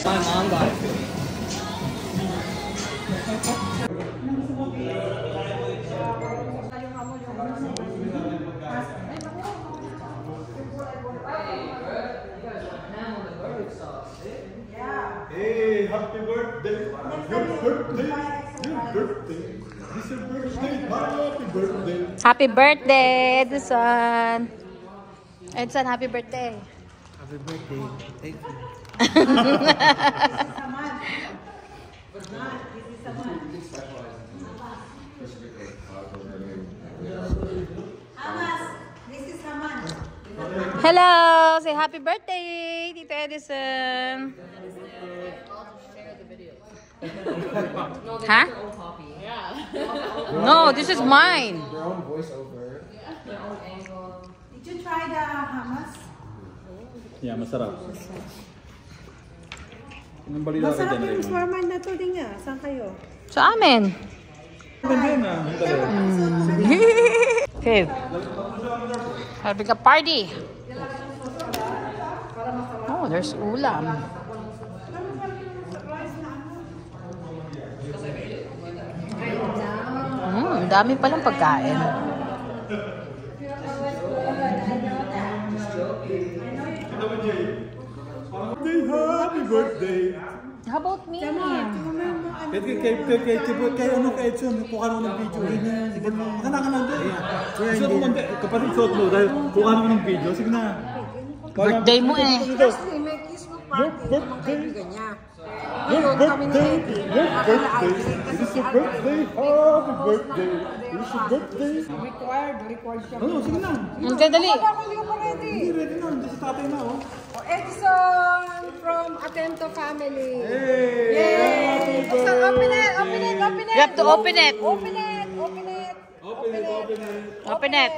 My mom got it. Hey, happy birthday! Your birthday! Your birthday! It's your birthday! Happy birthday! Happy birthday, Edison! Edison, happy birthday! Happy birthday! Thank you. Hello! Say happy birthday, Tito Edison! Huh? No, this is mine. Their own voiceover. Their own angle. Did you try the hummus? Yeah, masarap. Anong balita ka Masarap dyan, yung Raymond? shawarma na to din nga. Saan kayo? Sa amin. Ganda yun ah. Okay. Having a party. Oh, there's ulam. Dami palang pagkain. Happy birthday! How about me? Kaya ano ka Edson, kuha naman ng video. Maganda ka lang din. Suot mo, kapatid suot mo dahil kuha naman ng video. Sige na. Birthday mo eh. Firstly, may kiss mo party ng mga kaibigan niya. Your birthday! Your birthday! It is your birthday! Happy birthday! It is your birthday! Required siya. Ano, sige na. Okay, dali. Ako hindi ko pa ready. Hindi, ready na. Hindi si tatay na, oh. Edison from Atento family. Hey! Yay! Buksan, open it, open it, open it. You have to open it. Open it, open it. Open it, open it. Open it.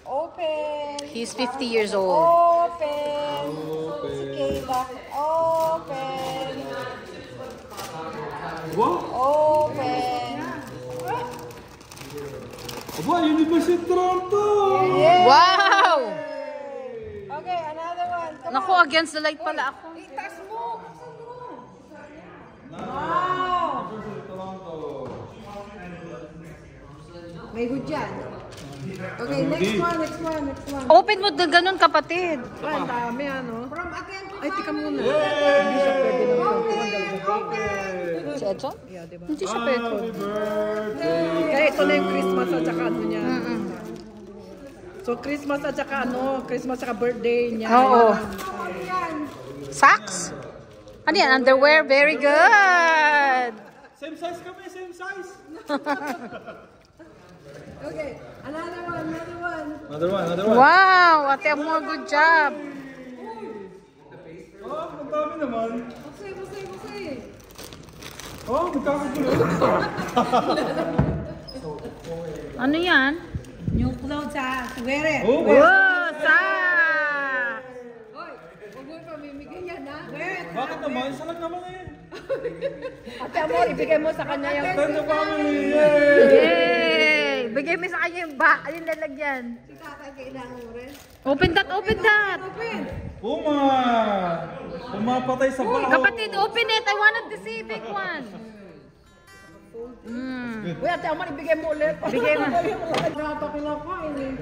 Open. He's 50 years old. Open. Si Kayla. Open. Wow! Open. Aba, University of Toronto! Yeah. Wow! Okay, another one. Come Naku, on. against the light pala ako. Itaas mo. Wow. May good yan. Okay, next one, next one, next one. Open mo na ganun, kapatid. Ang dami ano. From Atento. Ay, tika muna. Si Edson? Hindi siya pwede. Happy birthday! Kaya ito na yung Christmas at saka ano niya. So, Christmas at saka ano, Christmas at saka birthday niya. Oo. Socks? Ano yan? Underwear? Very good! Same size kami, same size! Okay, another one, another one. Another one, another one. Wow! Ate Amor, good job! Oh, ang dami naman. Busay, busay, busay. Oh, magkakagulo. Ano yan? New clothes ha. Wear it. Oh, Wow! Socks! Hoy, huwag mo pamimigay yan ha. Wear it. bakit naman? Isa lang naman eh. Ate Amor, ibigay mo sa kanya yung... Atento family! Yay! Yay! Bigay mo sa kanya yung lalagyan. Si tatay kailangan mo rin. Open that! Open that! Open. Puma! Pumapatay sa baho. Kapatid, open it! I wanted to see big one! Uy, Ate Amor, ibigay mo ulit. Bigay mo. Rata kinakain eh.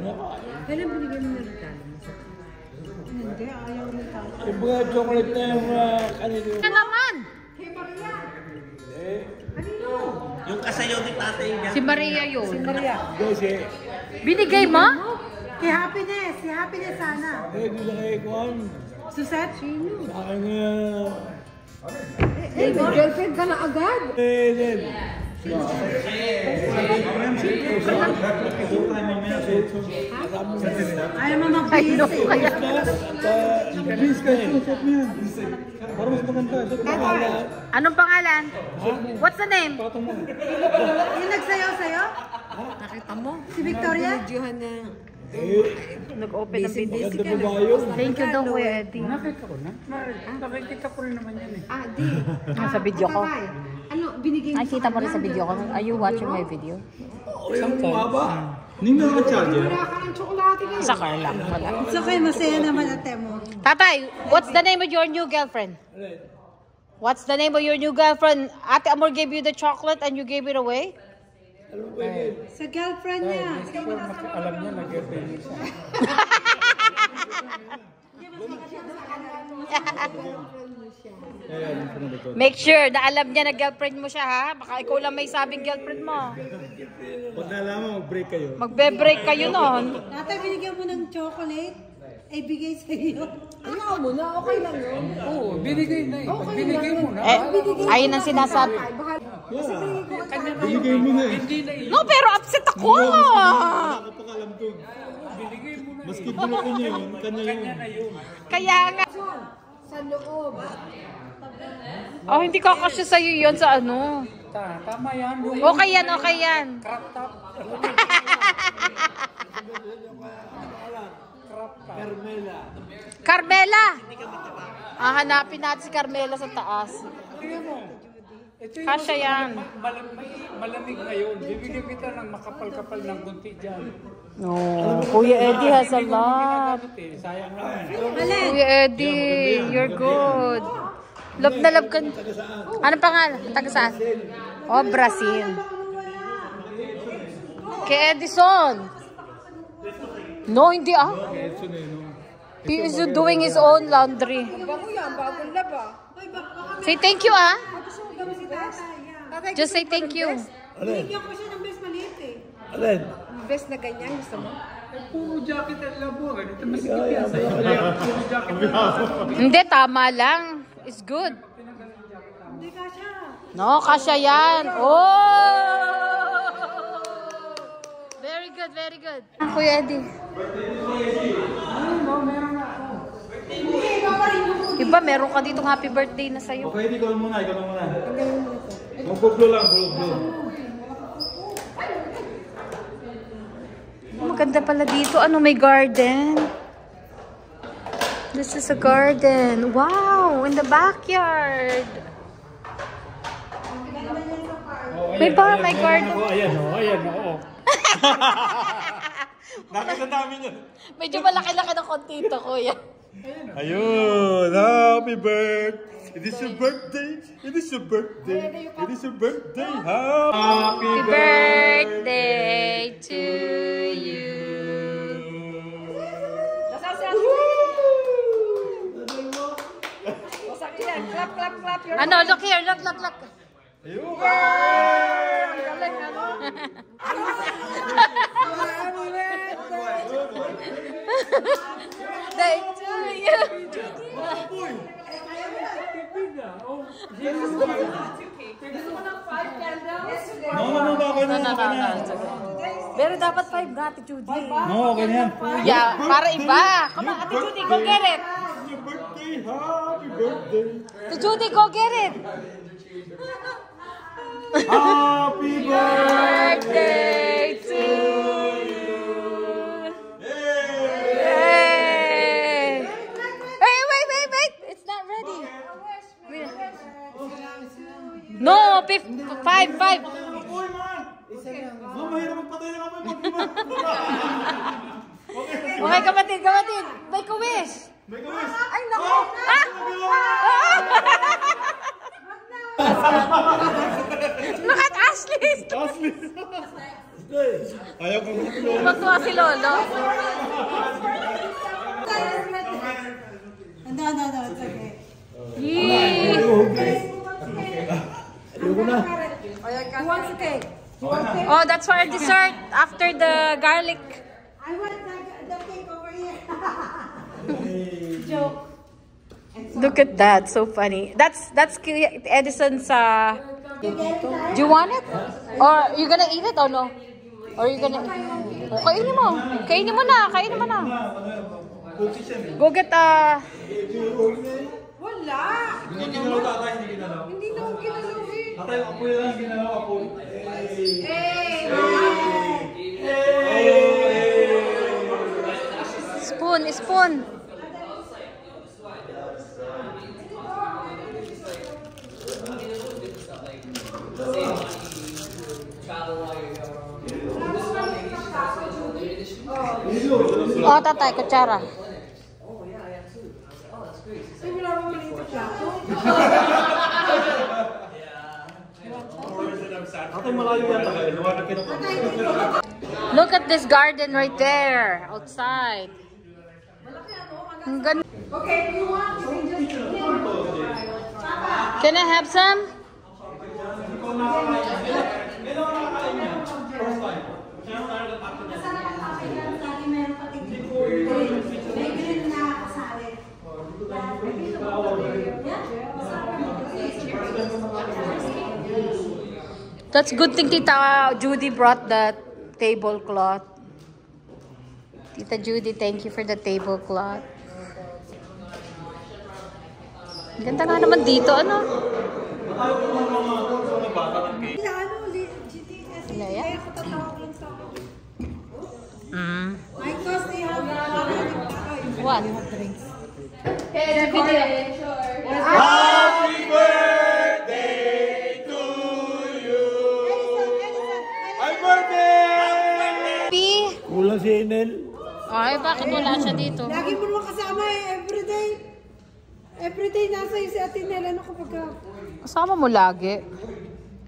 Kailan binigay mo na rin talo? Hindi, ayaw rin talo. Yung mga chocolate na yung kanino. Ano naman? Hey, Maria! Eh, Kanino? Yung kasayaw ni tatay niya. Si Maria yun. Si Maria. Kasi, Binigay mo? Kay Happiness. Si Happiness sana. di lang kayo kuhan. Suset? Sino? Sa akin Eh, may girlfriend ka na agad. Then. Ayaw mo mag-busy. Please kayo, suot mo yan. Para mas maganda. Anong pangalan? What's the name? Yung nagsayaw sa'yo? Nakita mo? Si Victoria? Nag-open ng video. Maganda babae yun. Thank you daw, Kuya Eddie. Nakita ko na. Nakikita ko rin naman yan eh. Ah, di. Sa video ko. Ano, binigay mo Nakikita mo rin sa video ko. Are you watching my video? Isang baba. Hindi na ang charger. Sa car lang. Wala. It's okay, masaya naman ate mo. Tatay, what's the name of your new girlfriend? What's the name of your new girlfriend? Ate Amor gave you the chocolate and you gave it away? Sa girlfriend niya. Alam niya, nag-girlfriend niya siya. Make sure na alam niya na girlfriend mo siya, ha? Baka ikaw lang may sabing girlfriend mo. Pag nalaman, mag-break kayo. Magbe-break kayo nun. Tatay, binigyan mo ng chocolate, ay bigay sa iyo. Ano mo na? Okay lang yun. Oo, binigay na eh. Binigay mo na. Ayun ang sinasabi. Binigay mo na eh. No, pero upset ako. Wala ka pa alam doon. Binigay mo na eh. Maski bulok niya yun, kanya yun. Kaya nga. Sa loob. Oh, hindi ka kasya sa'yo yun sa ano. Tama yan. Okay yan, okay yan. Crop top. Carmela. Carmela! Hanapin natin si Carmela sa taas. Kasya yan. Malamig ngayon. Bibigyan kita ng makapal-kapal ng gunti dyan. No, Kuya Eddie has a lot. Sayang lang. Kuya Eddie, you're good. Love na love ka. Anong pangalan? Taga saan? Oh, Brazil. Kay Edison. No, hindi ah. He is doing his own laundry. Say thank you ah. Just say thank you. Binigyan ko siya ng best maliit eh. Alin? Best na ganyan, gusto mo? Puro jacket at labo. Ganito masikip yan. Puro jacket at labo. Hindi, tama lang. It's good. Hindi ka siya. No, kasya yan. Oh! Very good, very good. Kuya Eddie. Iba, meron ka ditong happy birthday na sa'yo. Okay, ikaw lang muna. Mag-blow lang, blow. Maganda pala dito. Ano, may garden. This is a garden. Wow, in the backyard. May garden. Ayan, oo. Nakita namin yun. Medyo malaki-laki ng konti ito, kuya. Ayun, happy birthday. It is your birthday. It is your birthday. It is your birthday. Happy Birthday to you. Ano, look here, look. Ayun. Day to you. No. Pero dapat 5 nga, Ate Judy. No, okay na yan. Kuya, para iba. Come on, Ate Judy, go get it. Your birthday. Happy birthday. Ate Judy, go get it. Happy Birthday to you. Yay! Hey, wait. It's not ready. No, 5. Mahirap magpatay na kami. Okay, kapatid. Make a wish. Ay, naku. Look at Ashley. Ayaw ko mag-blow. Magtuwa si Lolo. No, it's okay. Yee. Ayoko na. Who wants a cake? Oh, that's for our dessert after the garlic. I want the cake over here. Joke. Look at that, so funny. That's Edison's. Do you want it? Or you gonna eat it or no? Or you gonna? Oh, kainin mo na. Go get Wala. Hindi ginalaw tatay, hindi ginalaw. Hindi na ako ginalaw eh. Tatay, apoy lang ginalaw, apoy. Spoon. Oh, tatay, kutsara. Look at this garden right there, outside. Ang ganda. Can I have some? That's good thing Tita Judy brought the tablecloth. Tita Judy, thank you for the tablecloth. Ganda nga naman dito, ano? What? Hey, video. Happy birthday to you! Happy birthday! Wala si Enel. Ay, bakit wala siya dito? Lagi mo naman kasama eh, everyday. Everyday nasa iyo si Ate Nel, ano kapag ka? Kasama mo lagi.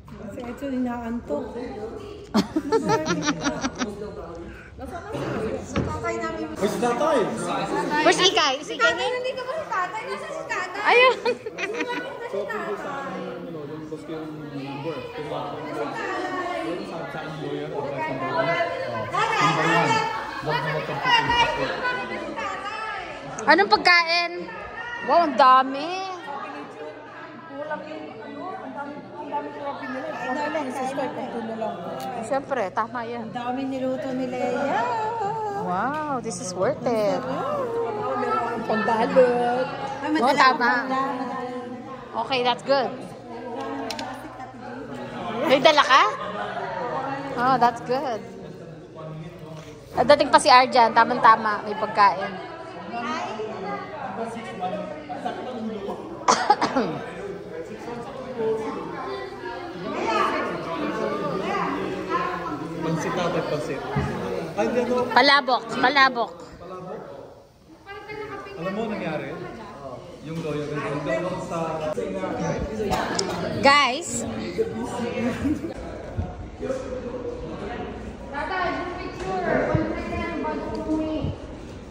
Kasi ito inaantok. Sa tatay namin. Where's the tatay? Where's Ikay? Is Ikay na? Nandito ba si tatay? Nasa si tatay? Ayun. Anong pagkain? Wow, ang dami. Siyempre, tama yan. Ang dami niluto ni Leia. Wow, this is worth it. Pambalot. Oh, tama. Okay, that's good. May dala ka? Oh, that's good. Dating pa si Arjan, tamang-tama, may pagkain. Pansit tatay, pansit. Ay, dito. Palabok, palabok. Alam mo nangyari? Yung loyal sa... Guys,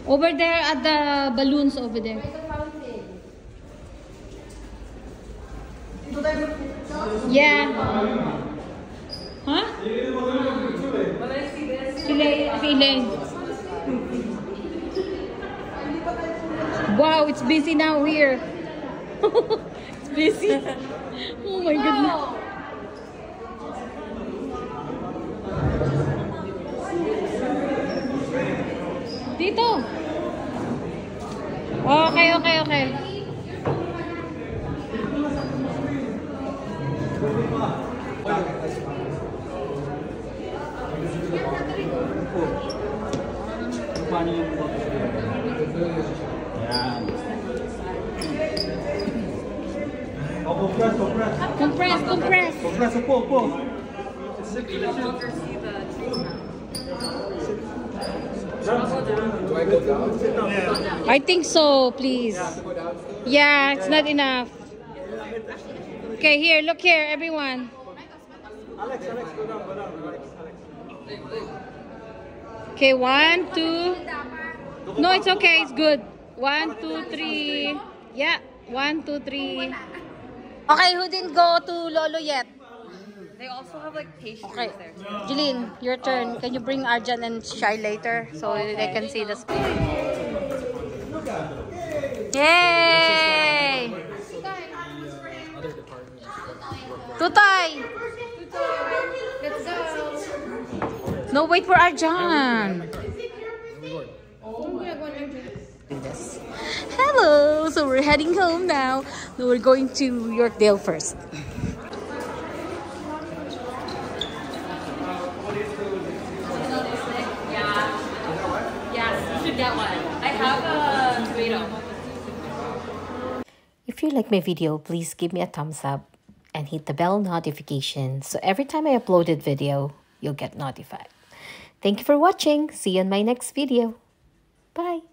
over there at the balloons over there. Yeah. Huh? Elaine. Wow, it's busy now here. It's busy. Oh my goodness. Dito. Okay. Compress. Upo. I think so, please. Yeah, it's not enough. Okay, here, look here, everyone. Alex, go down. Okay, 1, 2. No, it's okay, it's good. 1, 2, 3. Yeah, 1, 2, 3. Okay, who didn't go to Lolo yet? They also have like pastries Okay, there. Jeline, your turn. Can you bring Arjan and Shai later so they can see the screen? Yay! Tutay! Let's go. No, wait for Arjan. Hello! So we're heading home now. No, we're going to Yorkdale first. Get one. I have a burrito. If you like my video, please give me a thumbs up and hit the bell notification so every time I uploaded video, you'll get notified. Thank you for watching. See you in my next video. Bye.